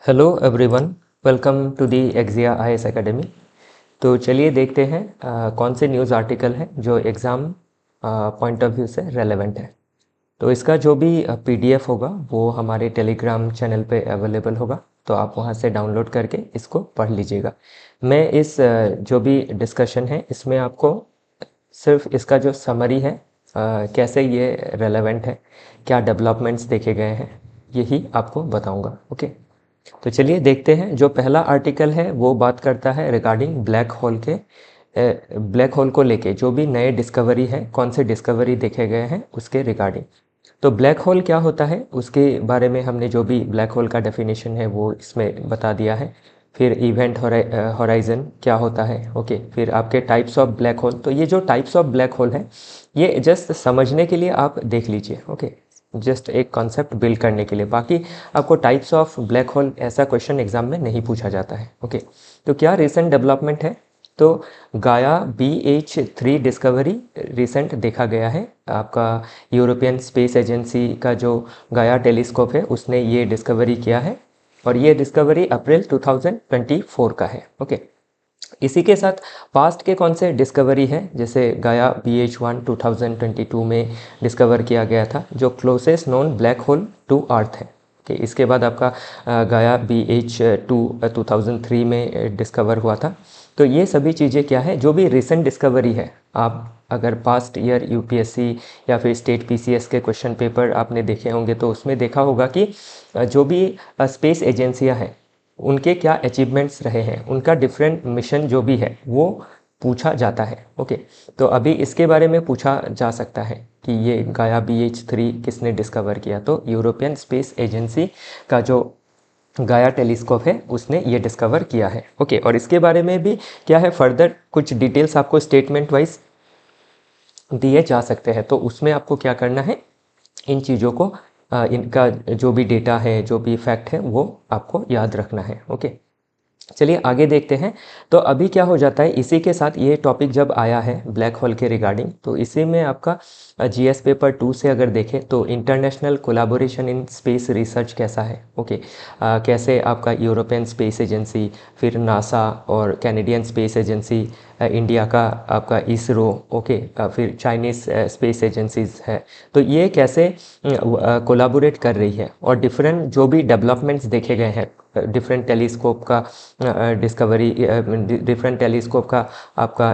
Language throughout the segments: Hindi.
Hello everyone, welcome to the एक्जिया आईएएस एकेडमी। तो चलिए देखते हैं कौन से न्यूज़ आर्टिकल है जो एग्ज़ाम पॉइंट ऑफ व्यू से रेलेवेंट है। तो इसका जो भी पीडीएफ होगा वो हमारे टेलीग्राम चैनल पे अवेलेबल होगा, तो आप वहाँ से डाउनलोड करके इसको पढ़ लीजिएगा। मैं इस जो भी डिस्कशन है इसमें आपको सिर्फ इसका जो समरी है, कैसे ये रेलेवेंट है, क्या डेवलपमेंट्स देखे गए हैं, यही आपको बताऊंगा। ओके, तो चलिए देखते हैं। जो पहला आर्टिकल है वो बात करता है रिगार्डिंग ब्लैक होल के, ब्लैक होल को लेके जो भी नए डिस्कवरी है, कौन से डिस्कवरी देखे गए हैं उसके रिगार्डिंग। तो ब्लैक होल क्या होता है उसके बारे में हमने जो भी ब्लैक होल का डेफिनेशन है वो इसमें बता दिया है। फिर इवेंट होराइजन क्या होता है, ओके। फिर आपके टाइप्स ऑफ ब्लैक होल, तो ये जो टाइप्स ऑफ ब्लैक होल है ये जस्ट समझने के लिए आप देख लीजिए, ओके। जस्ट एक कॉन्सेप्ट बिल्ड करने के लिए, बाकी आपको टाइप्स ऑफ ब्लैक होल ऐसा क्वेश्चन एग्जाम में नहीं पूछा जाता है, ओके। तो क्या रिसेंट डेवलपमेंट है, तो गाया BH3 डिस्कवरी रिसेंट देखा गया है। आपका यूरोपियन स्पेस एजेंसी का जो गाया टेलीस्कोप है उसने ये डिस्कवरी किया है, और ये डिस्कवरी अप्रैल 2024 का है, ओके। इसी के साथ पास्ट के कौन से डिस्कवरी है, जैसे गाया BH1 2022 में डिस्कवर किया गया था, जो closest known black hole to earth है, कि इसके बाद आपका गाया BH2 2003 में डिस्कवर हुआ था। तो ये सभी चीज़ें क्या है, जो भी रिसेंट डिस्कवरी है, आप अगर पास्ट ईयर यूपीएससी या फिर स्टेट पीसीएस के क्वेश्चन पेपर आपने देखे होंगे तो उसमें देखा होगा कि जो भी स्पेस एजेंसियां हैं उनके क्या अचीवमेंट्स रहे हैं, उनका डिफरेंट मिशन जो भी है वो पूछा जाता है, ओके। तो अभी इसके बारे में पूछा जा सकता है कि ये गाया BH3 किसने डिस्कवर किया, तो यूरोपियन स्पेस एजेंसी का जो गाया टेलीस्कोप है उसने ये डिस्कवर किया है, ओके। और इसके बारे में भी क्या है, फर्दर कुछ डिटेल्स आपको स्टेटमेंट वाइज दिए जा सकते हैं, तो उसमें आपको क्या करना है, इन चीज़ों को इनका जो भी डेटा है, जो भी फैक्ट है वो आपको याद रखना है, ओके। चलिए आगे देखते हैं। तो अभी क्या हो जाता है, इसी के साथ ये टॉपिक जब आया है ब्लैक होल के रिगार्डिंग, तो इसी में आपका GS पेपर 2 से अगर देखें तो international collaboration in space research कैसा है, ओके। कैसे आपका यूरोपियन स्पेस एजेंसी, फिर नासा और कैनेडियन स्पेस एजेंसी, इंडिया का आपका इसरो, ओके, फिर चाइनीज़ स्पेस एजेंसीज है, तो ये कैसे कोलैबोरेट कर रही है, और डिफरेंट जो भी डेवलपमेंट्स देखे गए हैं, डिफरेंट टेलीस्कोप का डिस्कवरी, डिफरेंट टेलीस्कोप का आपका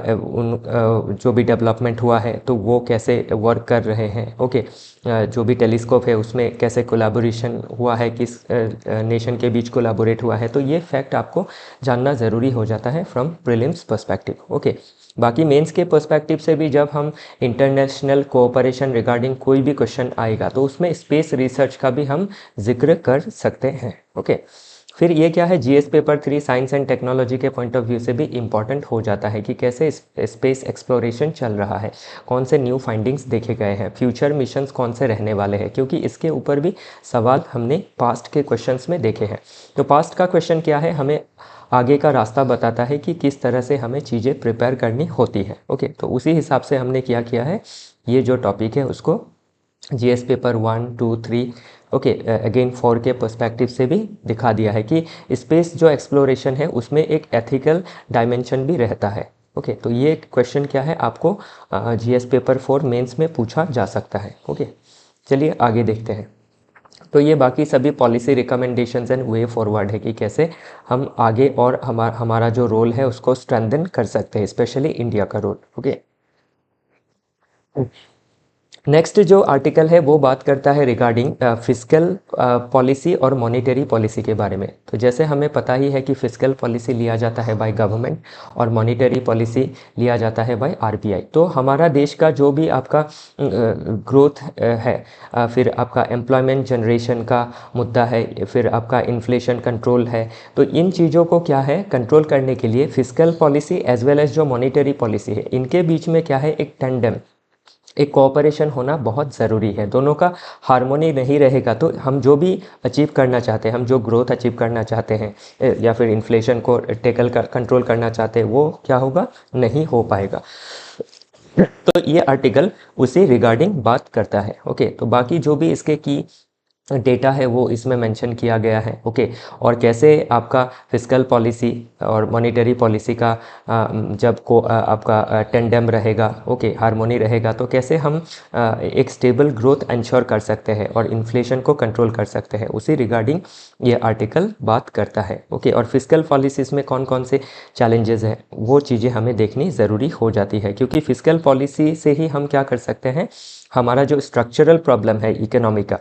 जो भी डेवलपमेंट हुआ है तो वो कैसे वर्क कर रहे हैं, ओके। जो भी टेलीस्कोप है उसमें कैसे कोलैबोरेशन हुआ है, किस नेशन के बीच कोलैबोरेट हुआ है, तो ये फैक्ट आपको जानना ज़रूरी हो जाता है फ्रॉम प्रीलिम्स पर्सपेक्टिव, ओके। बाकी मेंस के पर्सपेक्टिव से भी जब हम इंटरनेशनल कोऑपरेशन रिगार्डिंग कोई भी क्वेश्चन आएगा तो उसमें स्पेस रिसर्च का भी हम जिक्र कर सकते हैं, ओके। फिर ये क्या है, GS paper 3 science and technology के पॉइंट ऑफ व्यू से भी इम्पॉर्टेंट हो जाता है कि कैसे स्पेस एक्सप्लोरेशन चल रहा है, कौन से न्यू फाइंडिंग्स देखे गए हैं, फ्यूचर मिशंस कौन से रहने वाले हैं, क्योंकि इसके ऊपर भी सवाल हमने पास्ट के क्वेश्चंस में देखे हैं। तो पास्ट का क्वेश्चन क्या है, हमें आगे का रास्ता बताता है कि किस तरह से हमें चीज़ें प्रिपेयर करनी होती है, ओके। तो उसी हिसाब से हमने क्या किया है, ये जो टॉपिक है उसको GS पेपर 1, 2, 3, ओके, अगेन 4 के पर्सपेक्टिव से भी दिखा दिया है कि स्पेस जो एक्सप्लोरेशन है उसमें एक एथिकल डायमेंशन भी रहता है, ओके। तो ये क्वेश्चन क्या है, आपको GS पेपर 4 मेंस में पूछा जा सकता है, ओके। चलिए आगे देखते हैं। तो ये बाकी सभी policy recommendations and way forward है कि कैसे हम आगे और हमारा जो रोल है उसको स्ट्रेंथन कर सकते हैं, स्पेशली इंडिया का रोल, ओके। नेक्स्ट जो आर्टिकल है वो बात करता है रिगार्डिंग फिस्कल पॉलिसी और मॉनेटरी पॉलिसी के बारे में। तो जैसे हमें पता ही है कि फिस्कल पॉलिसी लिया जाता है बाय गवर्नमेंट और मॉनेटरी पॉलिसी लिया जाता है बाय RBI। तो हमारा देश का जो भी आपका ग्रोथ है, फिर आपका एम्प्लॉयमेंट जनरेशन का मुद्दा है, फिर आपका इन्फ्लेशन कंट्रोल है, तो इन चीज़ों को क्या है कंट्रोल करने के लिए fiscal policy as well as जो मॉनेटरी पॉलिसी है इनके बीच में क्या है, एक टेंडम, एक कोऑपरेशन होना बहुत ज़रूरी है। दोनों का हार्मोनी नहीं रहेगा तो हम जो भी अचीव करना चाहते हैं, हम जो ग्रोथ अचीव करना चाहते हैं या फिर इन्फ्लेशन को कंट्रोल करना चाहते हैं, वो क्या होगा, नहीं हो पाएगा। तो ये आर्टिकल उसी रिगार्डिंग बात करता है, ओके। तो बाकी जो भी इसके की डेटा है वो इसमें मेंशन किया गया है। ओके, और कैसे आपका फिस्कल पॉलिसी और मॉनेटरी पॉलिसी का जब को आपका टेंडेम रहेगा, ओके, हार्मोनी रहेगा, तो कैसे हम एक स्टेबल ग्रोथ इंश्योर कर सकते हैं और इन्फ्लेशन को कंट्रोल कर सकते हैं, उसी रिगार्डिंग ये आर्टिकल बात करता है। ओके, और फिस्कल पॉलिसीज़ में कौन कौन से चैलेंजेस हैं वो चीज़ें हमें देखनी ज़रूरी हो जाती है, क्योंकि फिस्कल पॉलिसी से ही हम क्या कर सकते हैं, हमारा जो स्ट्रक्चरल प्रॉब्लम है इकोनॉमी का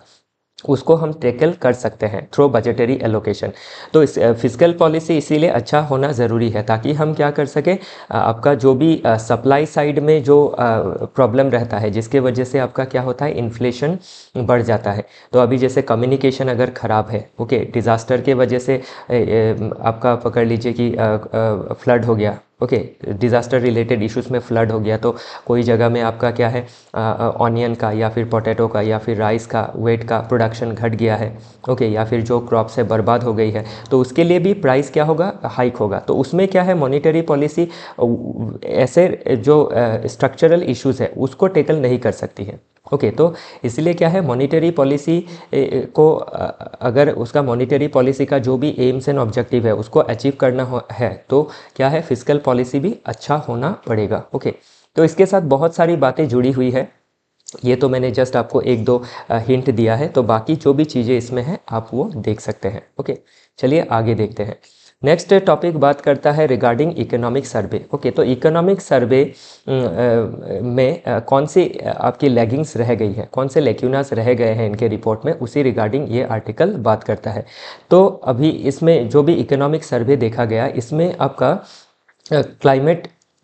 उसको हम टैकल कर सकते हैं थ्रू बजटरी एलोकेशन। तो इस फिस्कल पॉलिसी इसीलिए अच्छा होना ज़रूरी है ताकि हम क्या कर सकें, आपका जो भी सप्लाई साइड में जो प्रॉब्लम रहता है जिसके वजह से आपका क्या होता है, इन्फ्लेशन बढ़ जाता है। तो अभी जैसे कम्युनिकेशन अगर ख़राब है, ओके, डिज़ास्टर के वजह से आपका पकड़ लीजिए कि फ्लड हो गया, ओके, डिज़ास्टर रिलेटेड इश्यूज़ में फ्लड हो गया, तो कोई जगह में आपका क्या है, ऑनियन का या फिर पोटैटो का या फिर राइस का वेट का प्रोडक्शन घट गया है, ओके, या फिर जो क्रॉप्स है बर्बाद हो गई है, तो उसके लिए भी प्राइस क्या होगा, हाइक होगा। तो उसमें क्या है, मॉनेटरी पॉलिसी ऐसे जो स्ट्रक्चरल इश्यूज़ है उसको टैकल नहीं कर सकती है। ओके, तो इसलिए क्या है, मॉनेटरी पॉलिसी को अगर उसका मॉनेटरी पॉलिसी का जो भी एम्स एंड ऑब्जेक्टिव है उसको अचीव करना है तो क्या है, फिस्कल पॉलिसी भी अच्छा होना पड़ेगा। ओके, तो इसके साथ बहुत सारी बातें जुड़ी हुई है, ये तो मैंने जस्ट आपको एक दो हिंट दिया है, तो बाकी जो भी चीज़ें इसमें हैं आप वो देख सकते हैं। ओके, चलिए आगे देखते हैं। नेक्स्ट टॉपिक बात करता है रिगार्डिंग इकोनॉमिक सर्वे। ओके, तो इकोनॉमिक सर्वे में कौन सी आपकी लैगिंग्स रह गई है, कौन से लेक्यूनास रह गए हैं इनके रिपोर्ट में, उसी रिगार्डिंग ये आर्टिकल बात करता है। तो अभी इसमें जो भी इकोनॉमिक सर्वे देखा गया, इसमें आपका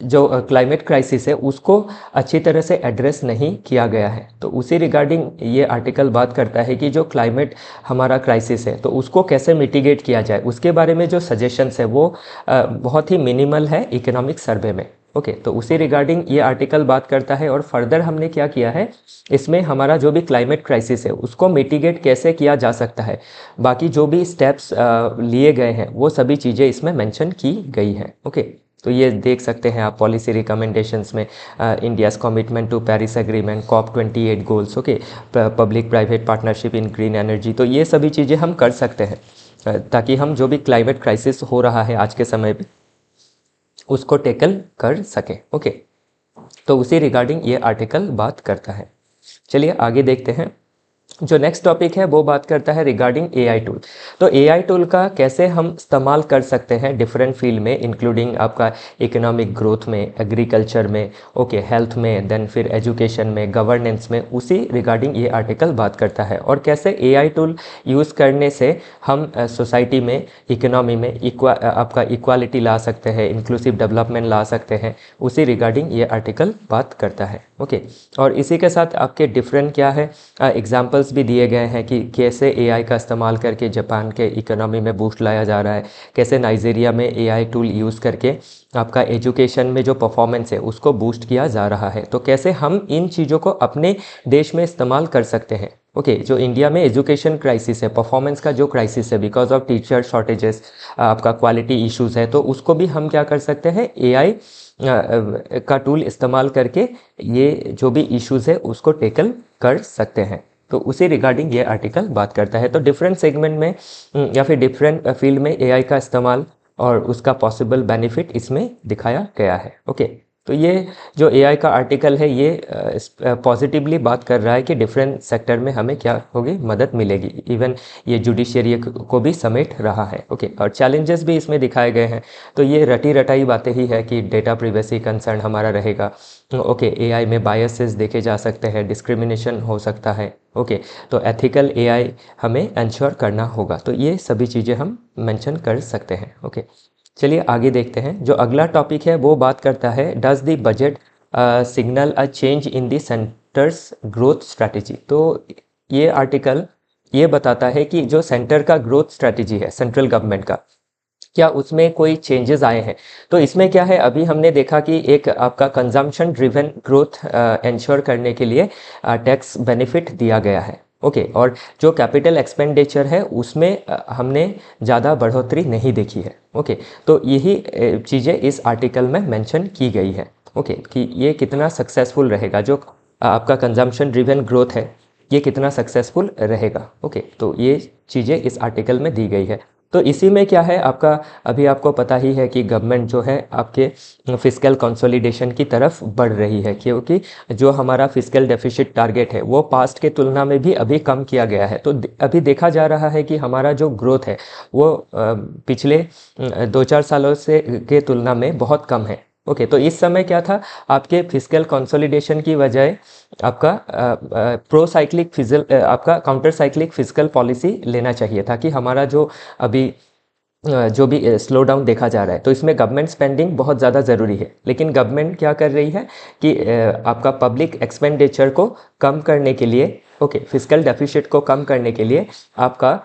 क्लाइमेट क्राइसिस है उसको अच्छी तरह से एड्रेस नहीं किया गया है। तो उसी रिगार्डिंग ये आर्टिकल बात करता है कि जो क्लाइमेट हमारा क्राइसिस है तो उसको कैसे मिटिगेट किया जाए, उसके बारे में जो सजेशंस है वो बहुत ही मिनिमल है इकोनॉमिक सर्वे में। ओके, तो उसी रिगार्डिंग ये आर्टिकल बात करता है, और फर्दर हमने क्या किया है, इसमें हमारा जो भी क्लाइमेट क्राइसिस है उसको मिटिगेट कैसे किया जा सकता है, बाकी जो भी स्टेप्स लिए गए हैं वो सभी चीज़ें इसमें मेंशन की गई हैं। ओके, तो ये देख सकते हैं आप पॉलिसी रिकमेंडेशंस में India's commitment to Paris agreement, COP28 goals, okay, public private partnership in green energy, तो ये सभी चीज़ें हम कर सकते हैं ताकि हम जो भी क्लाइमेट क्राइसिस हो रहा है आज के समय पे उसको टैकल कर सके। ओके, तो उसी रिगार्डिंग ये आर्टिकल बात करता है। चलिए आगे देखते हैं। जो नेक्स्ट टॉपिक है वो बात करता है रिगार्डिंग एआई टूल। तो एआई टूल का कैसे हम इस्तेमाल कर सकते हैं डिफरेंट फील्ड में, इंक्लूडिंग आपका इकोनॉमिक ग्रोथ में, एग्रीकल्चर में, ओके, हेल्थ में, देन फिर एजुकेशन में, गवर्नेंस में, उसी रिगार्डिंग ये आर्टिकल बात करता है। और कैसे एआई टूल यूज़ करने से हम सोसाइटी में, इकोनॉमी में आपका इक्वालिटी ला सकते हैं, इंक्लूसिव डेवलपमेंट ला सकते हैं, उसी रिगार्डिंग ये आर्टिकल बात करता है। ओके, और इसी के साथ आपके डिफरेंट क्या है, एग्जाम्पल्स भी दिए गए हैं कि कैसे एआई का इस्तेमाल करके जापान के इकोनॉमी में बूस्ट लाया जा रहा है, कैसे नाइजीरिया में एआई टूल यूज़ करके आपका एजुकेशन में जो परफॉर्मेंस है उसको बूस्ट किया जा रहा है। तो कैसे हम इन चीज़ों को अपने देश में इस्तेमाल कर सकते हैं। ओके, जो इंडिया में एजुकेशन क्राइसिस है, परफॉर्मेंस का जो क्राइसिस है बिकॉज ऑफ टीचर शॉर्टेजेस, आपका क्वालिटी इश्यूज़ है, तो उसको भी हम क्या कर सकते हैं, एआई का टूल इस्तेमाल करके ये जो भी इश्यूज़ है उसको टैकल कर सकते हैं। तो उसी रिगार्डिंग ये आर्टिकल बात करता है। तो डिफरेंट सेगमेंट में या फिर डिफरेंट फील्ड में एआई का इस्तेमाल और उसका पॉसिबल बेनिफिट इसमें दिखाया गया है। ओके, तो ये जो एआई का आर्टिकल है ये पॉजिटिवली बात कर रहा है कि डिफरेंट सेक्टर में हमें क्या होगी, मदद मिलेगी। इवन ये जुडिशरी को भी समेट रहा है। ओके, और चैलेंजेस भी इसमें दिखाए गए हैं। तो ये रटी रटाई बातें ही है कि डेटा प्रिवेसी कंसर्न हमारा रहेगा। ओके, एआई में बायसेस देखे जा सकते हैं, डिस्क्रिमिनेशन हो सकता है। ओके, तो एथिकल एआई हमें इंश्योर करना होगा। तो ये सभी चीज़ें हम मेंशन कर सकते हैं। ओके, चलिए आगे देखते हैं। जो अगला टॉपिक है वो बात करता है does the budget signal a change in the centres growth strategy. तो ये आर्टिकल ये बताता है कि जो सेंटर का ग्रोथ स्ट्रैटेजी है, सेंट्रल गवर्नमेंट का, क्या उसमें कोई चेंजेस आए हैं। तो इसमें क्या है, अभी हमने देखा कि एक आपका कंजम्पशन ड्रिवन ग्रोथ इंश्योर करने के लिए टैक्स बेनिफिट दिया गया है। ओके, और जो कैपिटल एक्सपेंडिचर है उसमें हमने ज़्यादा बढ़ोतरी नहीं देखी है। ओके, तो यही चीज़ें इस आर्टिकल में मेंशन की गई है। ओके, कि ये कितना सक्सेसफुल रहेगा, जो आपका कंजम्पशन ड्रिवन ग्रोथ है ये कितना सक्सेसफुल रहेगा। ओके, तो ये चीज़ें इस आर्टिकल में दी गई है। तो इसी में क्या है आपका, अभी आपको पता ही है कि गवर्नमेंट जो है आपके फिस्कल कंसोलिडेशन की तरफ बढ़ रही है, क्योंकि जो हमारा फिस्कल डेफिसिट टारगेट है वो पास्ट के तुलना में भी अभी कम किया गया है। तो अभी देखा जा रहा है कि हमारा जो ग्रोथ है वो पिछले 2-4 सालों से के तुलना में बहुत कम है। ओके, तो इस समय क्या था, आपके फिस्कल कंसोलिडेशन की वजह आपका प्रो साइक्लिक फिजल आपका काउंटर साइक्लिक फिजिकल पॉलिसी लेना चाहिए था कि हमारा जो अभी जो भी स्लो डाउन देखा जा रहा है, तो इसमें गवर्नमेंट स्पेंडिंग बहुत ज़्यादा ज़रूरी है। लेकिन गवर्नमेंट क्या कर रही है कि आपका पब्लिक एक्सपेंडिचर को कम करने के लिए, ओके, फिजिकल डेफिसिट को कम करने के लिए आपका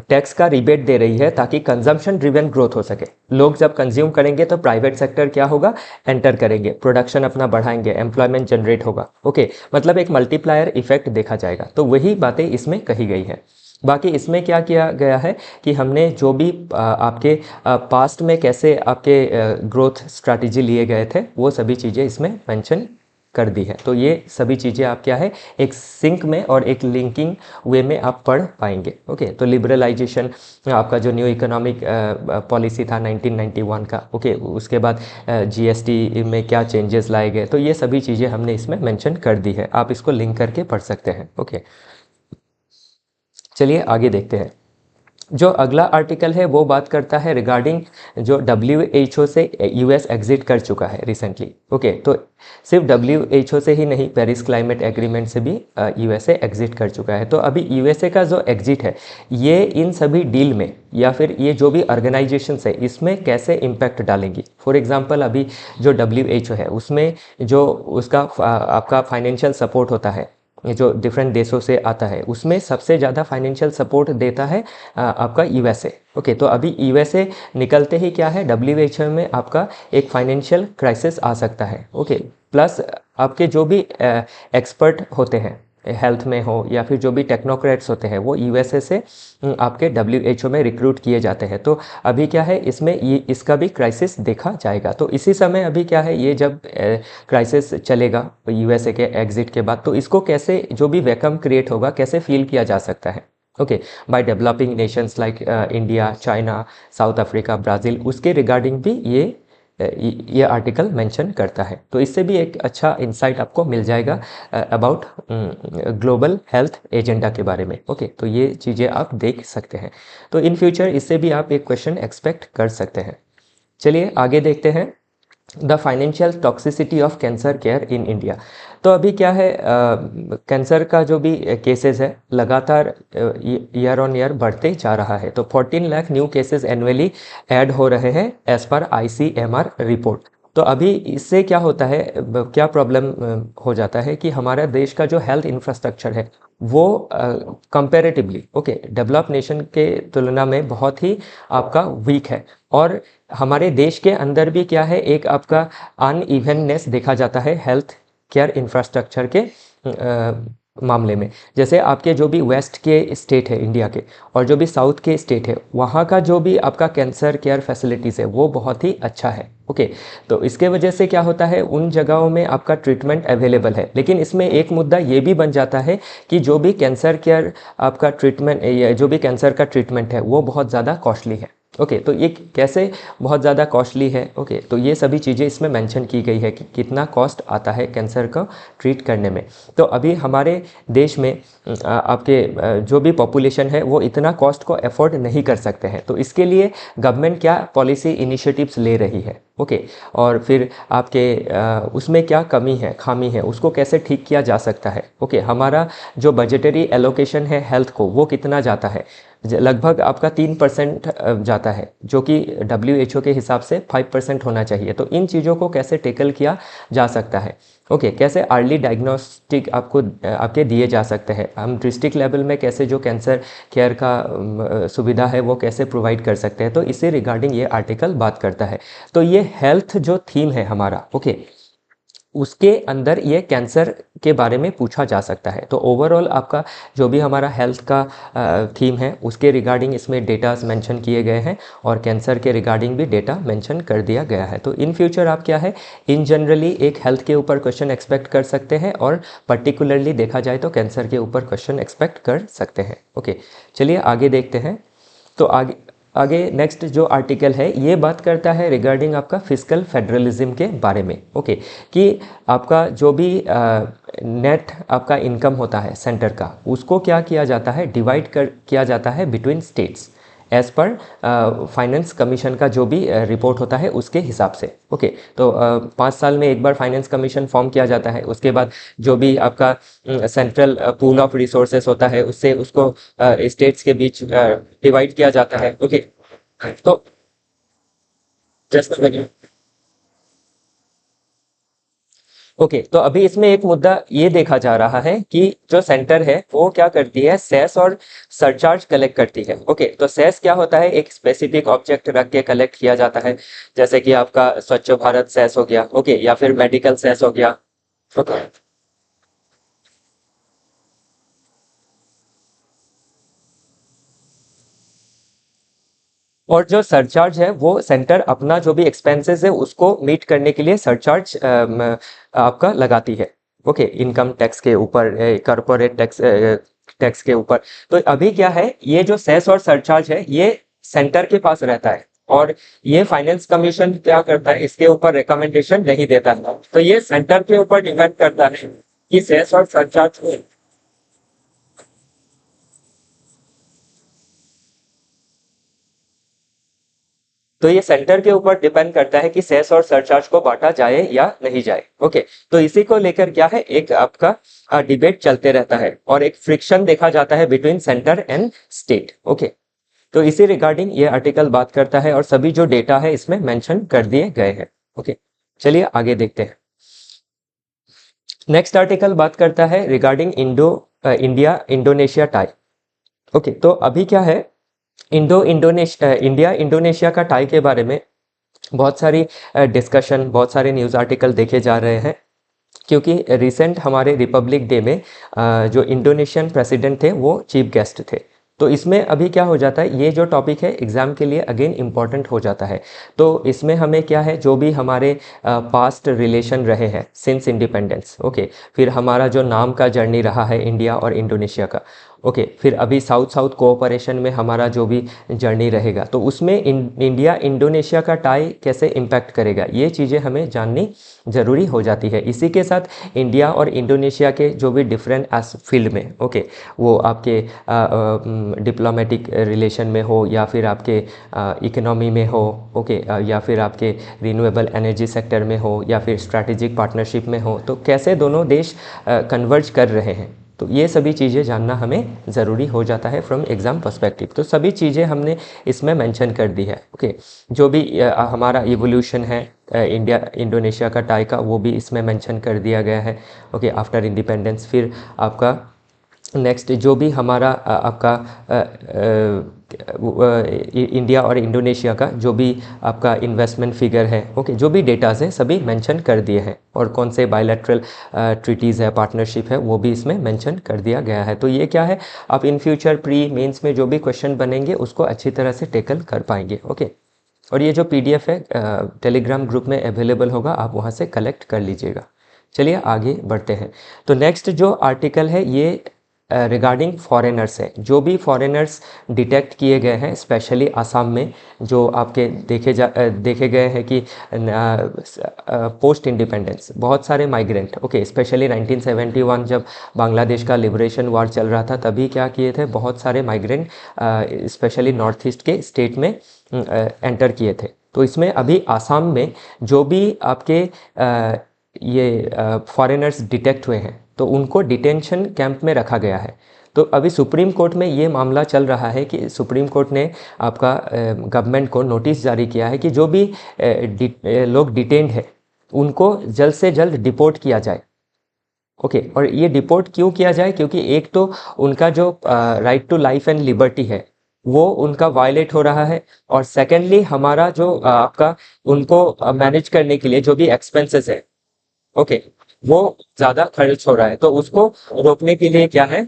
टैक्स का रिबेट दे रही है, ताकि कंजम्पशन ड्रिवन ग्रोथ हो सके। लोग जब कंज्यूम करेंगे तो प्राइवेट सेक्टर क्या होगा, एंटर करेंगे, प्रोडक्शन अपना बढ़ाएंगे, एम्प्लॉयमेंट जनरेट होगा। ओके, मतलब एक मल्टीप्लायर इफेक्ट देखा जाएगा। तो वही बातें इसमें कही गई है। बाकी इसमें क्या किया गया है कि हमने जो भी आपके पास्ट में कैसे आपके ग्रोथ स्ट्रैटेजी लिए गए थे वो सभी चीज़ें इसमें मेंशन कर दी है। तो ये सभी चीज़ें आप क्या है एक सिंक में और एक लिंकिंग वे में आप पढ़ पाएंगे। ओके, तो लिबरलाइजेशन आपका जो न्यू इकोनॉमिक पॉलिसी था 1991 का, ओके, उसके बाद जीएसटी में क्या चेंजेस लाए गए, तो ये सभी चीज़ें हमने इसमें मेंशन कर दी है। आप इसको लिंक करके पढ़ सकते हैं। ओके, चलिए आगे देखते हैं। जो अगला आर्टिकल है वो बात करता है रिगार्डिंग जो WHO से यूएस एग्जिट कर चुका है रिसेंटली। ओके, तो सिर्फ WHO से ही नहीं, पेरिस क्लाइमेट एग्रीमेंट से भी यूएसए एग्जिट कर चुका है। तो अभी यूएसए का जो एग्जिट है ये इन सभी डील में या फिर ये जो भी ऑर्गेनाइजेशन है इसमें कैसे इम्पैक्ट डालेंगी। फॉर एग्जांपल अभी जो WHO है उसमें जो उसका आपका फाइनेंशियल सपोर्ट होता है जो डिफरेंट देशों से आता है, उसमें सबसे ज़्यादा फाइनेंशियल सपोर्ट देता है आपका यूएसए। ओके, तो अभी यूएसए निकलते ही क्या है, WHO में आपका एक फाइनेंशियल क्राइसिस आ सकता है। ओके, प्लस आपके जो भी एक्सपर्ट होते हैं हेल्थ में हो या फिर जो भी टेक्नोक्रेट्स होते हैं वो यूएसए से आपके WHO में रिक्रूट किए जाते हैं। तो अभी क्या है इसमें ये इसका भी क्राइसिस देखा जाएगा। तो इसी समय अभी क्या है, ये जब क्राइसिस चलेगा यूएसए के एग्जिट के बाद, तो इसको कैसे जो भी वैक्यूम क्रिएट होगा कैसे फील किया जा सकता है। Okay, by developing Nations like India, China, south Africa, Brazil, उसके रिगार्डिंग भी ये आर्टिकल मेंशन करता है। तो इससे भी एक अच्छा इंसाइट आपको मिल जाएगा अबाउट ग्लोबल हेल्थ एजेंडा के बारे में। ओके, तो ये चीज़ें आप देख सकते हैं। तो इन फ्यूचर इससे भी आप एक क्वेश्चन एक्सपेक्ट कर सकते हैं। चलिए आगे देखते हैं, the financial toxicity of cancer care in India. तो अभी क्या है, कैंसर का जो भी केसेस है लगातार ईयर ऑन ईयर बढ़ते जा रहा है। तो 14 lakh new cases annually add हो रहे हैं एज पर ICMR रिपोर्ट। तो अभी इससे क्या होता है, क्या प्रॉब्लम हो जाता है कि हमारा देश का जो हेल्थ इंफ्रास्ट्रक्चर है वो कंपैरेटिवली ओके डेवलप नेशन के तुलना में बहुत ही आपका वीक है। और हमारे देश के अंदर भी क्या है, एक आपका अनइवननेस देखा जाता है हेल्थ केयर इंफ्रास्ट्रक्चर के मामले में। जैसे आपके जो भी वेस्ट के स्टेट है इंडिया के और जो भी साउथ के स्टेट है, वहाँ का जो भी आपका कैंसर केयर फैसिलिटीज़ है वो बहुत ही अच्छा है। ओके, तो इसके वजह से क्या होता है, उन जगहों में आपका ट्रीटमेंट अवेलेबल है। लेकिन इसमें एक मुद्दा ये भी बन जाता है कि जो भी कैंसर केयर आपका ट्रीटमेंट, जो भी कैंसर का ट्रीटमेंट है वो बहुत ज़्यादा कॉस्टली है। ओके, तो ये कैसे बहुत ज़्यादा कॉस्टली है। ओके, तो ये सभी चीज़ें इसमें मेंशन की गई है कि कितना कॉस्ट आता है कैंसर को ट्रीट करने में। तो अभी हमारे देश में आपके जो भी पॉपुलेशन है वो इतना कॉस्ट को अफोर्ड नहीं कर सकते हैं। तो इसके लिए गवर्नमेंट क्या पॉलिसी इनिशिएटिव्स ले रही है। ओके, और फिर आपके उसमें क्या कमी है, खामी है, उसको कैसे ठीक किया जा सकता है। ओके, हमारा जो बजटरी एलोकेशन है हेल्थ को वो कितना जाता है, लगभग आपका 3% जाता है, जो कि WHO के हिसाब से 5% होना चाहिए। तो इन चीज़ों को कैसे टेकल किया जा सकता है। ओके, कैसे अर्ली डायग्नोस्टिक आपको आपके दिए जा सकते हैं, हम डिस्ट्रिक्ट लेवल में कैसे जो कैंसर केयर का सुविधा है वो कैसे प्रोवाइड कर सकते हैं। तो इसी रिगार्डिंग ये आर्टिकल बात करता है। तो ये हेल्थ जो थीम है हमारा, ओके, उसके अंदर ये कैंसर के बारे में पूछा जा सकता है। तो ओवरऑल आपका जो भी हमारा हेल्थ का थीम है उसके रिगार्डिंग इसमें डेटास मेंशन किए गए हैं और कैंसर के रिगार्डिंग भी डेटा मेंशन कर दिया गया है। तो इन फ्यूचर आप क्या है इन जनरली एक हेल्थ के ऊपर क्वेश्चन एक्सपेक्ट कर सकते हैं और पर्टिकुलरली देखा जाए तो कैंसर के ऊपर क्वेश्चन एक्सपेक्ट कर सकते हैं। ओके, चलिए आगे देखते हैं। तो आगे आगे नेक्स्ट जो आर्टिकल है ये बात करता है रिगार्डिंग आपका फिस्कल फेडरलिज्म के बारे में। ओके, कि आपका जो भी नेट आपका इनकम होता है सेंटर का उसको क्या किया जाता है डिवाइड कर किया जाता है between states as per finance commission का जो भी रिपोर्ट होता है उसके हिसाब से। ओके, तो 5 साल में एक बार फाइनेंस कमीशन फॉर्म किया जाता है, उसके बाद जो भी आपका सेंट्रल पूल ऑफ रिसोर्सेस होता है उससे उसको स्टेट्स के बीच डिवाइड किया जाता है। ओके, तो जस्ट ओके, तो अभी इसमें एक मुद्दा ये देखा जा रहा है कि जो सेंटर है वो क्या करती है सेस और सरचार्ज कलेक्ट करती है। ओके, तो सेस क्या होता है एक स्पेसिफिक ऑब्जेक्ट रख के कलेक्ट किया जाता है, जैसे कि आपका स्वच्छ भारत सेस हो गया। ओके, या फिर मेडिकल सेस हो गया। ओके, और जो सरचार्ज है वो सेंटर अपना जो भी एक्सपेंसेस है उसको मीट करने के लिए सरचार्ज आपका लगाती है। ओके, इनकम टैक्स के ऊपर, कॉर्पोरेट टैक्स टैक्स के ऊपर। तो अभी क्या है ये जो सेस और सरचार्ज है ये सेंटर के पास रहता है और ये फाइनेंस कमीशन क्या करता है इसके ऊपर रिकमेंडेशन नहीं देता है। तो ये सेंटर के ऊपर डिपेंड करता है कि सेस और सरचार्ज को। तो ये सेंटर के ऊपर डिपेंड करता है कि सेस और सरचार्ज को बांटा जाए या नहीं जाए। ओके, तो इसी को लेकर क्या है एक आपका डिबेट चलते रहता है और एक फ्रिक्शन देखा जाता है between centre and state. Okay, तो इसी रिगार्डिंग ये आर्टिकल बात करता है और सभी जो डेटा है इसमें मेंशन कर दिए गए हैं। ओके, चलिए आगे देखते हैं। नेक्स्ट आर्टिकल बात करता है regarding India Indonesia tie. Okay, तो अभी क्या है इंडिया इंडोनेशिया का टाई के बारे में बहुत सारी डिस्कशन, बहुत सारे न्यूज़ आर्टिकल देखे जा रहे हैं, क्योंकि रिसेंट हमारे रिपब्लिक डे में जो इंडोनेशियन प्रेसिडेंट थे वो चीफ गेस्ट थे। तो इसमें अभी क्या हो जाता है ये जो टॉपिक है एग्ज़ाम के लिए अगेन इम्पॉर्टेंट हो जाता है। तो इसमें हमें क्या है जो भी हमारे पास्ट रिलेशन रहे हैं सिंस इंडिपेंडेंस। ओके, फिर हमारा जो नाम का जर्नी रहा है इंडिया और इंडोनेशिया का। ओके, फिर अभी साउथ साउथ कोऑपरेशन में हमारा जो भी जर्नी रहेगा तो उसमें इंडिया इंडोनेशिया का टाई कैसे इम्पैक्ट करेगा ये चीज़ें हमें जाननी ज़रूरी हो जाती है। इसी के साथ इंडिया और इंडोनेशिया के जो भी डिफरेंट फील्ड में ओके वो आपके डिप्लोमेटिक रिलेशन में हो या फिर आपके इकोनॉमी में हो। ओके, या फिर आपके रिन्यूएबल एनर्जी सेक्टर में हो या फिर स्ट्रैटेजिक पार्टनरशिप में हो, तो कैसे दोनों देश कन्वर्ज कर रहे हैं। तो ये सभी चीज़ें जानना हमें ज़रूरी हो जाता है फ्रॉम एग्ज़ाम पर्सपेक्टिव। तो सभी चीज़ें हमने इसमें मेंशन कर दी है। ओके, जो भी हमारा इवोल्यूशन है इंडिया इंडोनेशिया का टाई का वो भी इसमें मेंशन कर दिया गया है। ओके, आफ्टर इंडिपेंडेंस फिर आपका नेक्स्ट जो भी हमारा आपका इंडिया और इंडोनेशिया का जो भी आपका इन्वेस्टमेंट फिगर है। ओके, जो भी डेटाज हैं सभी मेंशन कर दिए हैं और कौन से बायलैटरल ट्रीटीज़ है, पार्टनरशिप है, वो भी इसमें मेंशन कर दिया गया है। तो ये क्या है आप इन फ्यूचर प्री मेंस में जो भी क्वेश्चन बनेंगे उसको अच्छी तरह से टेकल कर पाएंगे। ओके, और ये जो पीडीएफ है टेलीग्राम ग्रुप में अवेलेबल होगा, आप वहाँ से कलेक्ट कर लीजिएगा। चलिए आगे बढ़ते हैं। तो नेक्स्ट जो आर्टिकल है ये रिगार्डिंग फॉरेनर्स है। जो भी फॉरेनर्स डिटेक्ट किए गए हैं स्पेशली आसाम में, जो आपके देखे गए हैं कि पोस्ट इंडिपेंडेंस बहुत सारे माइग्रेंट ओके स्पेशली 1971 जब बांग्लादेश का लिबरेशन वार चल रहा था तभी क्या किए थे बहुत सारे माइग्रेंट स्पेशली नॉर्थ ईस्ट के स्टेट में एंटर किए थे। तो इसमें अभी आसाम में जो भी आपके ये फॉरेनर्स डिटेक्ट हुए हैं तो उनको डिटेंशन कैंप में रखा गया है। तो अभी सुप्रीम कोर्ट में ये मामला चल रहा है कि सुप्रीम कोर्ट ने आपका गवर्नमेंट को नोटिस जारी किया है कि जो भी लोग डिटेन्ड है उनको जल्द से जल्द डिपोर्ट किया जाए। ओके, और ये डिपोर्ट क्यों किया जाए क्योंकि एक तो उनका जो right to life and liberty है वो उनका वायलेट हो रहा है, और सेकेंडली हमारा जो आपका उनको मैनेज करने के लिए जो भी एक्सपेंसेस है ओके, वो ज़्यादा खर्च हो रहा है, तो उसको रोकने के लिए क्या है,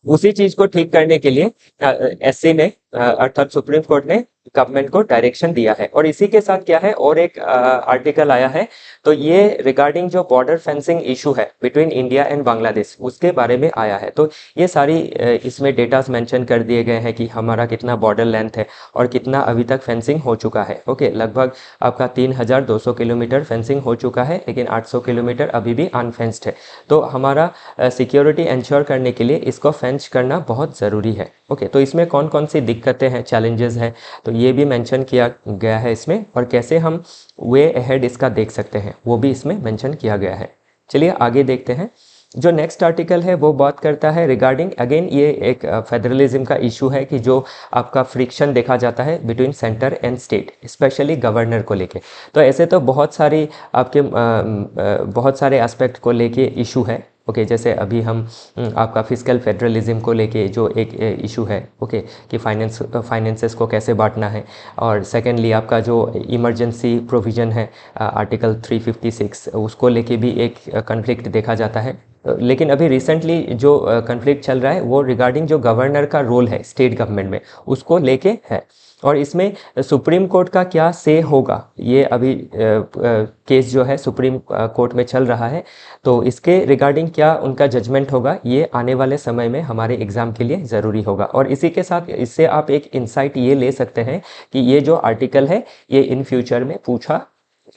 उसी चीज को ठीक करने के लिए एससी ने अर्थात सुप्रीम कोर्ट ने गवर्नमेंट को डायरेक्शन दिया है। और इसी के साथ क्या है, और एक आर्टिकल आया है, तो ये रिगार्डिंग जो बॉर्डर फेंसिंग इशू है बिटवीन इंडिया एंड बांग्लादेश, उसके बारे में आया है। तो ये सारी इसमें डेटास मेंशन कर दिए गए हैं कि हमारा कितना बॉर्डर लेंथ है और कितना अभी तक फेंसिंग हो चुका है। ओके, लगभग आपका 3200 किलोमीटर फेंसिंग हो चुका है, लेकिन 800 किलोमीटर अभी भी अनफेंस्ड है। तो हमारा सिक्योरिटी इंश्योर करने के लिए इसको फेंच करना बहुत ज़रूरी है। ओके, तो इसमें कौन कौन सी दिक्कतें हैं, चैलेंजेस हैं, तो ये भी मेंशन किया गया है इसमें, और कैसे हम वे अहेड इसका देख सकते हैं वो भी इसमें मेंशन किया गया है। चलिए आगे देखते हैं। जो नेक्स्ट आर्टिकल है वो बात करता है रिगार्डिंग, अगेन ये एक फेडरलिज्म का इशू है कि जो आपका फ्रिक्शन देखा जाता है between centre and state, specially governor को लेके। तो ऐसे तो बहुत सारी आपके बहुत सारे एस्पेक्ट को लेके इशू है। ओके, जैसे अभी हम आपका फिजिकल फेडरलिज्म को लेके जो एक इशू है, ओके, कि फाइनेंसेस को कैसे बांटना है। और सेकेंडली आपका जो इमरजेंसी प्रोविज़न है आर्टिकल 356, उसको लेके भी एक कन्फ्लिक्ट देखा जाता है। लेकिन अभी रिसेंटली जो कन्फ्लिक्ट चल रहा है वो रिगार्डिंग जो गवर्नर का रोल है स्टेट गवर्नमेंट में, उसको लेके है। और इसमें सुप्रीम कोर्ट का क्या से होगा, ये अभी केस जो है सुप्रीम कोर्ट में चल रहा है। तो इसके रिगार्डिंग क्या उनका जजमेंट होगा, ये आने वाले समय में हमारे एग्ज़ाम के लिए ज़रूरी होगा। और इसी के साथ इससे आप एक इंसाइट ये ले सकते हैं कि ये जो आर्टिकल है ये इन फ्यूचर में पूछा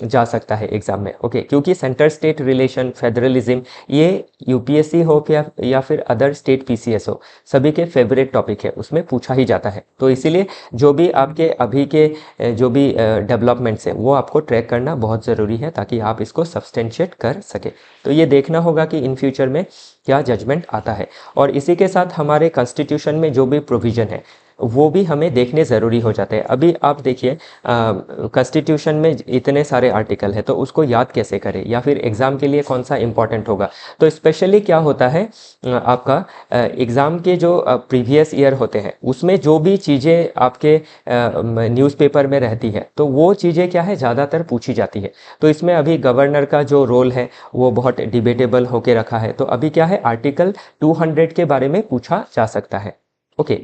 जा सकता है एग्जाम में। ओके, क्योंकि सेंटर स्टेट रिलेशन, फेडरलिज्म, ये यूपीएससी हो या फिर अदर स्टेट पीसीएस हो, सभी के फेवरेट टॉपिक है, उसमें पूछा ही जाता है। तो इसीलिए जो भी आपके अभी के जो भी डेवलपमेंट्स हैं वो आपको ट्रैक करना बहुत ज़रूरी है, ताकि आप इसको सब्सटेंशिएट कर सके। तो ये देखना होगा कि इन फ्यूचर में क्या जजमेंट आता है। और इसी के साथ हमारे कॉन्स्टिट्यूशन में जो भी प्रोविज़न है वो भी हमें देखने ज़रूरी हो जाते हैं। अभी आप देखिए कॉन्स्टिट्यूशन में इतने सारे आर्टिकल है, तो उसको याद कैसे करें, या फिर एग्ज़ाम के लिए कौन सा इंपॉर्टेंट होगा। तो स्पेशली क्या होता है, आपका एग्ज़ाम के जो प्रीवियस ईयर होते हैं उसमें जो भी चीज़ें आपके न्यूज़पेपर में रहती है, तो वो चीज़ें क्या है ज़्यादातर पूछी जाती है। तो इसमें अभी गवर्नर का जो रोल है वो बहुत डिबेटेबल होके रखा है। तो अभी क्या है, आर्टिकल 200 के बारे में पूछा जा सकता है। ओके,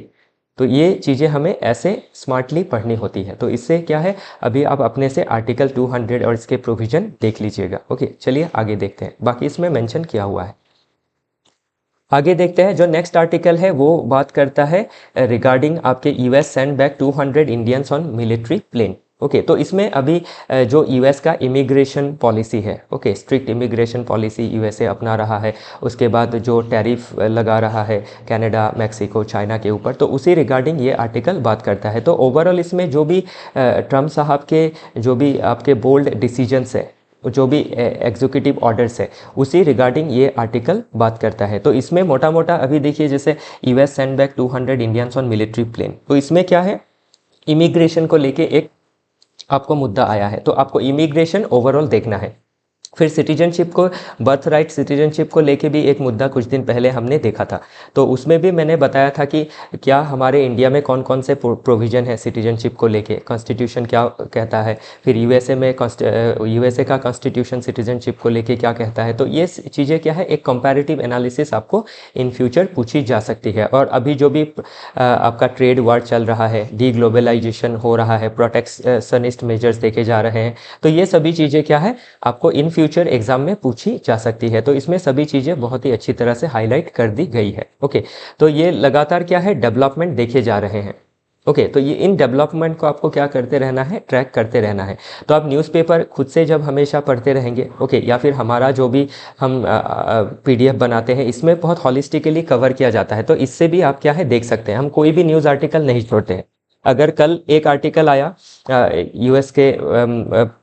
तो ये चीज़ें हमें ऐसे स्मार्टली पढ़नी होती है। तो इससे क्या है, अभी आप अपने से आर्टिकल 200 और इसके प्रोविज़न देख लीजिएगा। ओके, चलिए आगे देखते हैं, बाकी इसमें मेंशन किया हुआ है। आगे देखते हैं, जो नेक्स्ट आर्टिकल है वो बात करता है रिगार्डिंग आपके US send back 200 Indians on military plane. Okay, तो इसमें अभी जो यूएस का इमिग्रेशन पॉलिसी है, okay, strict immigration policy USA अपना रहा है। उसके बाद जो टैरिफ लगा रहा है कनाडा, मैक्सिको, चाइना के ऊपर, तो उसी रिगार्डिंग ये आर्टिकल बात करता है। तो ओवरऑल इसमें जो भी ट्रम्प साहब के जो भी आपके बोल्ड डिसीजंस है, जो भी एग्जीक्यूटिव ऑर्डर्स है, उसी रिगार्डिंग ये आर्टिकल बात करता है। तो इसमें मोटा मोटा अभी देखिए, जैसे US send back 200 Indians on military plane, तो इसमें क्या है, इमिग्रेशन को लेके एक आपको मुद्दा आया है। तो आपको इमिग्रेशन ओवरऑल देखना है। फिर सिटीजनशिप को, बर्थ राइट सिटीजनशिप को लेके भी एक मुद्दा कुछ दिन पहले हमने देखा था। तो उसमें भी मैंने बताया था कि क्या हमारे इंडिया में कौन कौन से प्रोविज़न है सिटीजनशिप को लेके, कॉन्स्टिट्यूशन क्या कहता है, फिर यूएसए में यूएसए का कॉन्स्टिट्यूशन सिटीजनशिप को लेके क्या कहता है। तो ये चीज़ें क्या है, एक कंपैरेटिव एनालिसिस आपको इन फ्यूचर पूछी जा सकती है। और अभी जो भी आपका ट्रेड वार चल रहा है, डी ग्लोबलाइजेशन हो रहा है, प्रोटेक्शनिस्ट मेजर्स देखे जा रहे हैं, तो ये सभी चीज़ें क्या है, आपको इन फ्यूचर एग्जाम में पूछी जा सकती है। तो इसमें सभी चीज़ें बहुत ही अच्छी तरह से हाईलाइट कर दी गई है। ओके, तो ये लगातार क्या है, डेवलपमेंट देखे जा रहे हैं। ओके, तो ये इन डेवलपमेंट को आपको क्या करते रहना है, ट्रैक करते रहना है। तो आप न्यूज़पेपर खुद से जब हमेशा पढ़ते रहेंगे, ओके, या फिर हमारा जो भी हम पीडीएफ बनाते हैं, इसमें बहुत हॉलिस्टिकली कवर किया जाता है। तो इससे भी आप क्या है देख सकते हैं, हम कोई भी न्यूज़ आर्टिकल नहीं छोड़ते हैं। अगर कल एक आर्टिकल आया यूएस के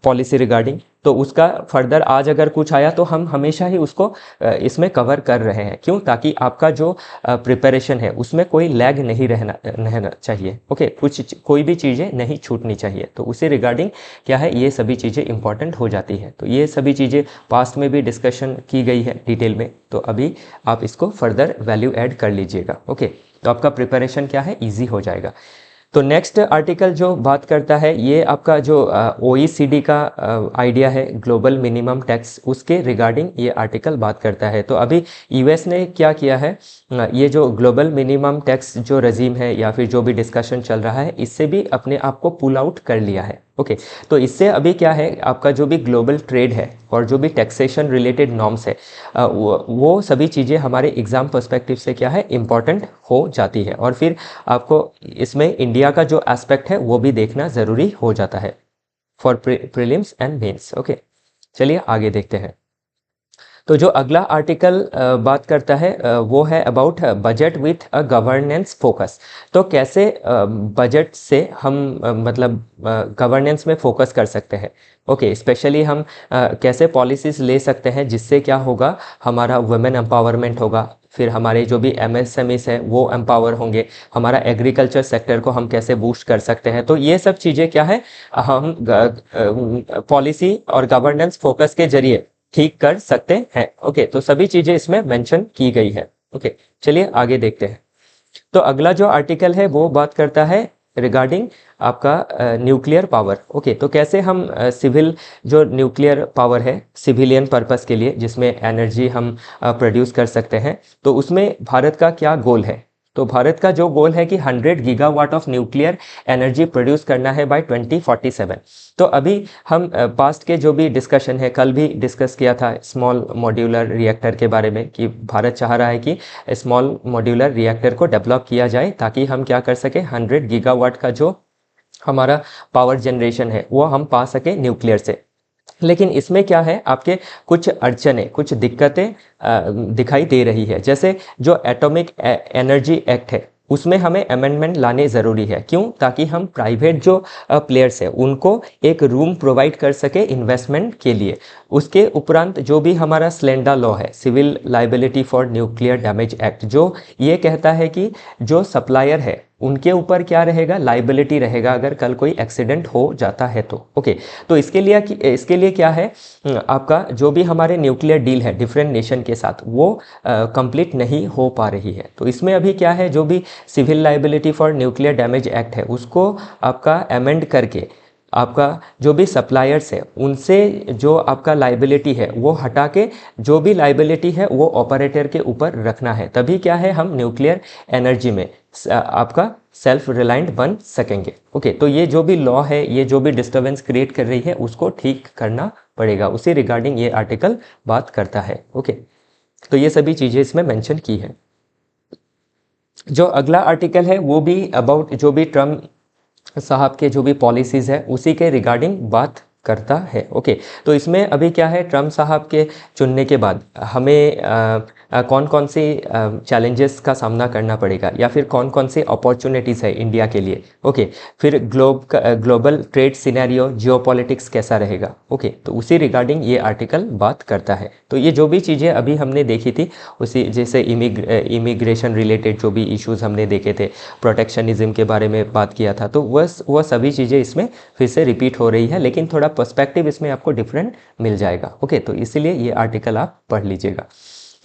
पॉलिसी रिगार्डिंग, तो उसका फर्दर आज अगर कुछ आया तो हम हमेशा ही उसको इसमें कवर कर रहे हैं। क्यों? ताकि आपका जो प्रिपरेशन है उसमें कोई लैग नहीं रहना चाहिए। ओके, कोई भी चीज़ें नहीं छूटनी चाहिए। तो उसी रिगार्डिंग क्या है, ये सभी चीज़ें इंपॉर्टेंट हो जाती है। तो ये सभी चीज़ें पास्ट में भी डिस्कशन की गई है डिटेल में, तो अभी आप इसको फर्दर वैल्यू ऐड कर लीजिएगा। ओके, तो आपका प्रिपरेशन क्या है, ईजी हो जाएगा। तो नेक्स्ट आर्टिकल जो बात करता है ये आपका जो OECD का आइडिया है ग्लोबल मिनिमम टैक्स, उसके रिगार्डिंग ये आर्टिकल बात करता है। तो अभी यूएस ने क्या किया है, ये जो ग्लोबल मिनिमम टैक्स जो रजीम है या फिर जो भी डिस्कशन चल रहा है, इससे भी अपने आप को पुल आउट कर लिया है। ओके, तो इससे अभी क्या है, आपका जो भी ग्लोबल ट्रेड है और जो भी टैक्सेशन रिलेटेड नॉर्म्स है, वो सभी चीज़ें हमारे एग्ज़ाम पर्सपेक्टिव से क्या है, इम्पॉर्टेंट हो जाती है। और फिर आपको इसमें इंडिया का जो एस्पेक्ट है वो भी देखना ज़रूरी हो जाता है for prelims and mains. Okay, चलिए आगे देखते हैं। तो जो अगला आर्टिकल बात करता है वो है about budget with a governance focus. तो कैसे बजट से हम मतलब गवर्नेंस में फोकस कर सकते हैं। ओके, स्पेशली हम कैसे पॉलिसीज़ ले सकते हैं जिससे क्या होगा, हमारा वुमेन एम्पावरमेंट होगा, फिर हमारे जो भी MSMEs है वो एम्पावर होंगे, हमारा एग्रीकल्चर सेक्टर को हम कैसे बूस्ट कर सकते हैं। तो ये सब चीज़ें क्या है, हम पॉलिसी और गवर्नेंस फोकस के जरिए ठीक कर सकते हैं। ओके, तो सभी चीजें इसमें मेंशन की गई है। ओके, चलिए आगे देखते हैं। तो अगला जो आर्टिकल है वो बात करता है रिगार्डिंग आपका न्यूक्लियर पावर। ओके, तो कैसे हम सिविल जो न्यूक्लियर पावर है सिविलियन पर्पस के लिए, जिसमें एनर्जी हम प्रोड्यूस कर सकते हैं, तो उसमें भारत का क्या गोल है। तो भारत का जो गोल है कि 100 gigawatt of nuclear energy produce करना है बाय 2047। तो अभी हम पास्ट के जो भी डिस्कशन है, कल भी डिस्कस किया था स्मॉल मॉड्यूलर रिएक्टर के बारे में, कि भारत चाह रहा है कि स्मॉल मॉड्यूलर रिएक्टर को डेवलप किया जाए ताकि हम क्या कर सके, 100 गीगावाट का जो हमारा पावर जनरेशन है वो हम पा सके न्यूक्लियर से। लेकिन इसमें क्या है, आपके कुछ अड़चने, कुछ दिक्कतें दिखाई दे रही है। जैसे जो एटॉमिक एनर्जी एक्ट है उसमें हमें अमेंडमेंट लाने ज़रूरी है। क्यों? ताकि हम प्राइवेट जो प्लेयर्स है उनको एक रूम प्रोवाइड कर सके इन्वेस्टमेंट के लिए। उसके उपरांत जो भी हमारा स्लेंडा लॉ है, civil liability for nuclear damage act, जो ये कहता है कि जो सप्लायर है उनके ऊपर क्या रहेगा, लाइबिलिटी रहेगा अगर कल कोई एक्सीडेंट हो जाता है तो। ओके, तो इसके लिए क्या है, आपका जो भी हमारे न्यूक्लियर डील है डिफरेंट नेशन के साथ वो कंप्लीट नहीं हो पा रही है। तो इसमें अभी क्या है, जो भी civil liability for nuclear damage act है उसको आपका अमेंड करके आपका जो भी सप्लायर्स है उनसे जो आपका लाइबिलिटी है वो हटा के जो भी लाइबिलिटी है वो ऑपरेटर के ऊपर रखना है। तभी क्या है, हम न्यूक्लियर एनर्जी में आपका सेल्फ रिलायंट बन सकेंगे। ओके, तो ये जो भी लॉ है, ये जो भी डिस्टर्बेंस क्रिएट कर रही है उसको ठीक करना पड़ेगा। उसी रिगार्डिंग ये आर्टिकल बात करता है। ओके, तो ये सभी चीज़ें इसमें मेंशन की है। जो अगला आर्टिकल है वो भी अबाउट जो भी ट्रम्प साहब के जो भी पॉलिसीज़ है उसी के रिगार्डिंग बात करता है। ओके, तो इसमें अभी क्या है, ट्रम्प साहब के चुनने के बाद हमें कौन कौन सी चैलेंजेस का सामना करना पड़ेगा या फिर कौन कौन सी अपॉर्चुनिटीज़ है इंडिया के लिए। ओके, फिर ग्लोबल ट्रेड सिनेरियो, जियोपॉलिटिक्स कैसा रहेगा। ओके, तो उसी रिगार्डिंग ये आर्टिकल बात करता है। तो ये जो भी चीज़ें अभी हमने देखी थी, उसी जैसे इमिग्रेशन रिलेटेड जो भी इश्यूज़ हमने देखे थे, प्रोटेक्शनिज्म के बारे में बात किया था, तो वह सभी चीज़ें इसमें फिर से रिपीट हो रही है, लेकिन थोड़ा पर्सपेक्टिव इसमें आपको डिफरेंट मिल जाएगा। ओके, तो इसलिए ये आर्टिकल आप पढ़ लीजिएगा।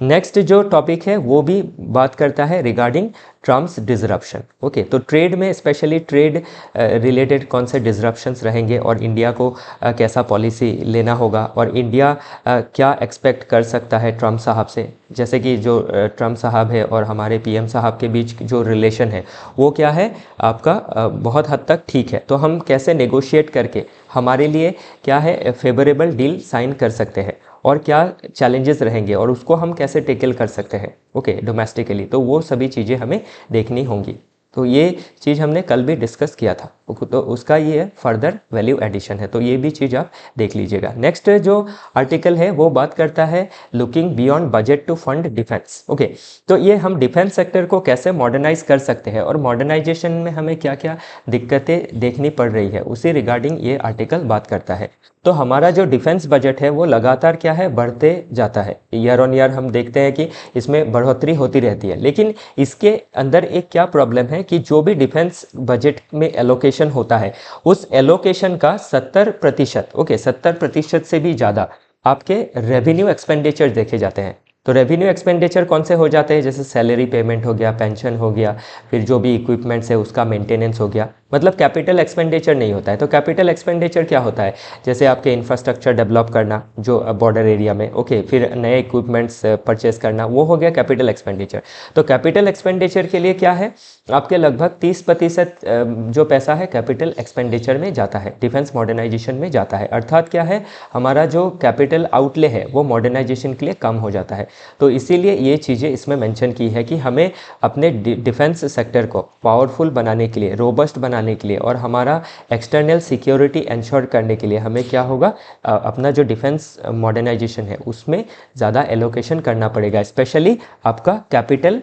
नेक्स्ट जो टॉपिक है वो भी बात करता है रिगार्डिंग ट्रम्प्स डिसरप्शन। ओके, तो ट्रेड में स्पेशली ट्रेड रिलेटेड कौन से डिसरप्शंस रहेंगे और इंडिया को कैसा पॉलिसी लेना होगा और इंडिया क्या एक्सपेक्ट कर सकता है ट्रम्प साहब से। जैसे कि जो ट्रम्प साहब है और हमारे PM साहब के बीच जो रिलेशन है वो क्या है, आपका बहुत हद तक ठीक है। तो हम कैसे नेगोशिएट करके हमारे लिए क्या है फेवरेबल डील साइन कर सकते हैं और क्या चैलेंजेस रहेंगे और उसको हम कैसे टेकल कर सकते हैं। ओके, डोमेस्टिकली, तो वो सभी चीज़ें हमें देखनी होंगी। तो ये चीज़ हमने कल भी डिस्कस किया था, तो उसका ये फर्दर वैल्यू एडिशन है, तो ये भी चीज़ आप देख लीजिएगा। नेक्स्ट जो आर्टिकल है वो बात करता है looking beyond budget to fund defence. Okay, तो ये हम डिफेंस सेक्टर को कैसे मॉडर्नाइज कर सकते हैं और मॉडर्नाइजेशन में हमें क्या क्या दिक्कतें देखनी पड़ रही है, उसी रिगार्डिंग ये आर्टिकल बात करता है। तो हमारा जो डिफेंस बजट है वो लगातार क्या है, बढ़ते जाता है। ईयर ऑन ईयर हम देखते हैं कि इसमें बढ़ोतरी होती रहती है, लेकिन इसके अंदर एक क्या प्रॉब्लम है कि जो भी डिफेंस बजट में एलोकेशन होता है उस एलोकेशन का 70%, ओके 70% से भी ज़्यादा आपके रेवेन्यू एक्सपेंडिचर देखे जाते हैं। तो रेवेन्यू एक्सपेंडिचर कौन से हो जाते हैं, जैसे सैलरी पेमेंट हो गया, पेंशन हो गया, फिर जो भी इक्विपमेंट्स है उसका मेंटेनेंस हो गया, मतलब कैपिटल एक्सपेंडिचर नहीं होता है। तो कैपिटल एक्सपेंडिचर क्या होता है, जैसे आपके इंफ्रास्ट्रक्चर डेवलप करना जो बॉर्डर एरिया में, ओके, फिर नए इक्विपमेंट्स परचेस करना, वो हो गया कैपिटल एक्सपेंडिचर। तो कैपिटल एक्सपेंडिचर के लिए क्या है, आपके लगभग 30% जो पैसा है कैपिटल एक्सपेंडिचर में जाता है, डिफेंस मॉडर्नाइजेशन में जाता है। अर्थात क्या है, हमारा जो कैपिटल आउटले है वो मॉडर्नाइजेशन के लिए कम हो जाता है। तो इसीलिए ये चीज़ें इसमें मेंशन की है कि हमें अपने डिफेंस सेक्टर को पावरफुल बनाने के लिए, रोबस्ट बनाने के लिए और हमारा एक्सटर्नल सिक्योरिटी इंश्योर करने के लिए हमें क्या होगा, अपना जो डिफेंस मॉडर्नाइजेशन है उसमें ज़्यादा एलोकेशन करना पड़ेगा, स्पेशली आपका कैपिटल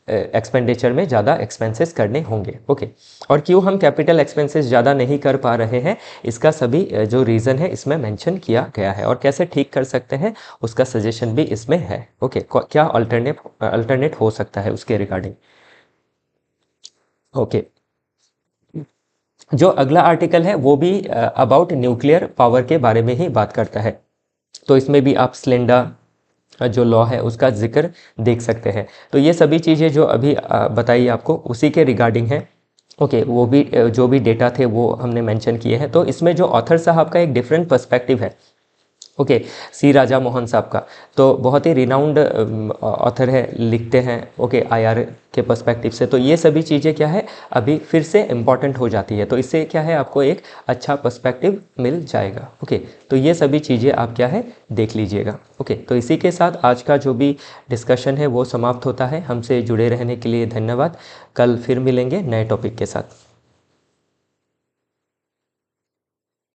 एक्सपेंडिचर में ज़्यादा एक्सपेंसेस करने होंगे। ओके, और क्यों हम कैपिटल एक्सपेंसेस ज़्यादा नहीं कर पा रहे हैं, इसका सभी जो रीज़न है इसमें मेंशन किया गया है, और कैसे ठीक कर सकते हैं उसका सजेशन भी इसमें है। ओके, क्या अल्टरनेट हो सकता है उसके रिगार्डिंग। ओके, जो अगला आर्टिकल है वो भी अबाउट न्यूक्लियर पावर के बारे में ही बात करता है। तो इसमें भी आप स्लेंडा जो लॉ है उसका जिक्र देख सकते हैं। तो ये सभी चीज़ें जो अभी बताई आपको उसी के रिगार्डिंग है। ओके, वो भी जो भी डेटा थे वो हमने मेंशन किए हैं। तो इसमें जो ऑथर साहब का एक डिफरेंट पर्सपेक्टिव है, ओके, सी राजा मोहन साहब का, तो बहुत ही रिनाउंड ऑथर है, लिखते हैं ओके आईआर के पर्सपेक्टिव से। तो ये सभी चीज़ें क्या है अभी फिर से इम्पॉर्टेंट हो जाती है, तो इससे क्या है आपको एक अच्छा पर्सपेक्टिव मिल जाएगा। ओके, तो ये सभी चीज़ें आप क्या है देख लीजिएगा। ओके, तो इसी के साथ आज का जो भी डिस्कशन है वो समाप्त होता है। हमसे जुड़े रहने के लिए धन्यवाद। कल फिर मिलेंगे नए टॉपिक के साथ।